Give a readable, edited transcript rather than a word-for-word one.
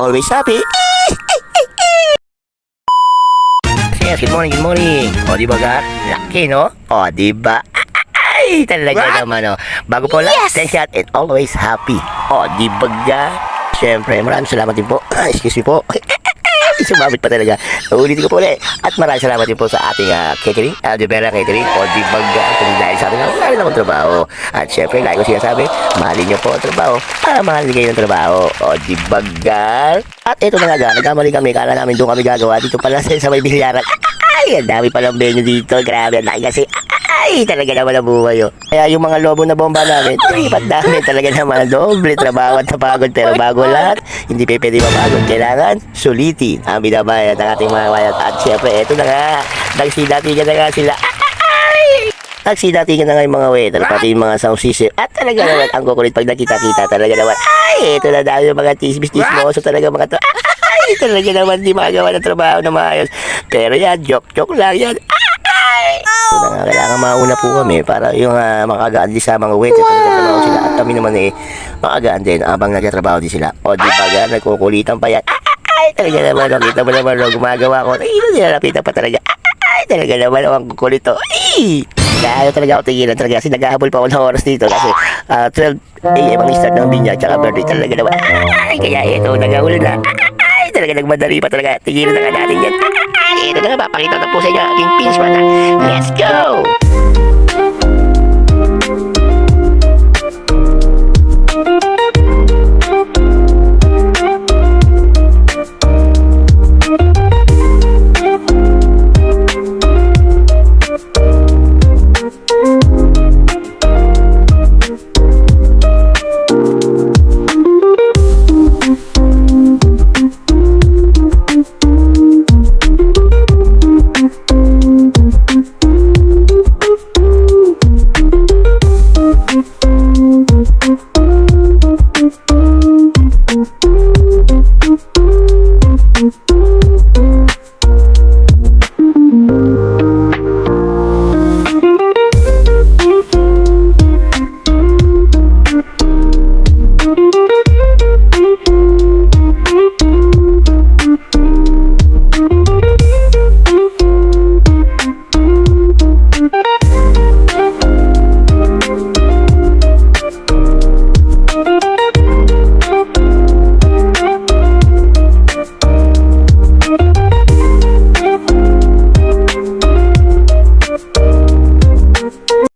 always happy. Yes, good morning, good morning. O, di ba ga? Laki, no? O, di ba? Ay, talaga naman, no? Bago po lang, thank you and always happy. O, di ba ga? Siyempre, maraming salamat din po. Excuse me po. Sumabit pa talaga. Ulitin ko po ulit. At maraming salamat din po sa ating catering, Aldebera Catering. O di baga, kung dahil sa atin na mahalin akong trabaho. At syempre, like ko sinasabi, mahalin niyo po ang trabaho para mahalin kayo ng trabaho. O di baga. At ito na nga, nagkamali kami. Kala namin doon kami gagawa. Dito pala sa may bilyaran. Ay, ang dami palang venue dito. Grabe, ang laki kasi. Ay, talaga naman ang buhay yun. Kaya yung mga lobo na bomba namin, lipat namin talaga naman doble trabaho at napagod. Pero bago lahat, hindi pa pwede mapagod. Kailangan sulitin ang binabayad ng ating mga bayad. At syempre, eto na nga, nagsidatigan na nga sila. Nagsidatigan na nga yung mga waiter, pati yung mga sound system. At talaga naman, ang kukulit pag nakita-kita talaga naman. Ay, ito na dahil yung mga tismis-tismoso talaga mga to. Ay, talaga naman, di makagawa ng trabaho na maayos. Pero yan, joke lang yan. Kailangan mauna po kami para yung makagaan din sa mga waiter nagtatrabaho sila at kami naman makagaan din habang nagtatrabaho din sila. O di ba ga, nagkukulitan pa yan. Ay, talaga naman, nakita mo naman gumagawa ko. Ay, hindi na nakita pa talaga. Ay, talaga naman, ang kukulit to. Ay, kaya talaga ako tigilan talaga kasi naghahabol pa ako ng oras dito kasi 12 AM ang start ng binyag tsaka birthday talaga naman. Ay, kaya ito, nagahuli na. Ay, talaga nagmadali pa talaga. Tigilan na nga natin yan. Ito na nga, papakita na po sa inyo aking pinch mata. Let's go!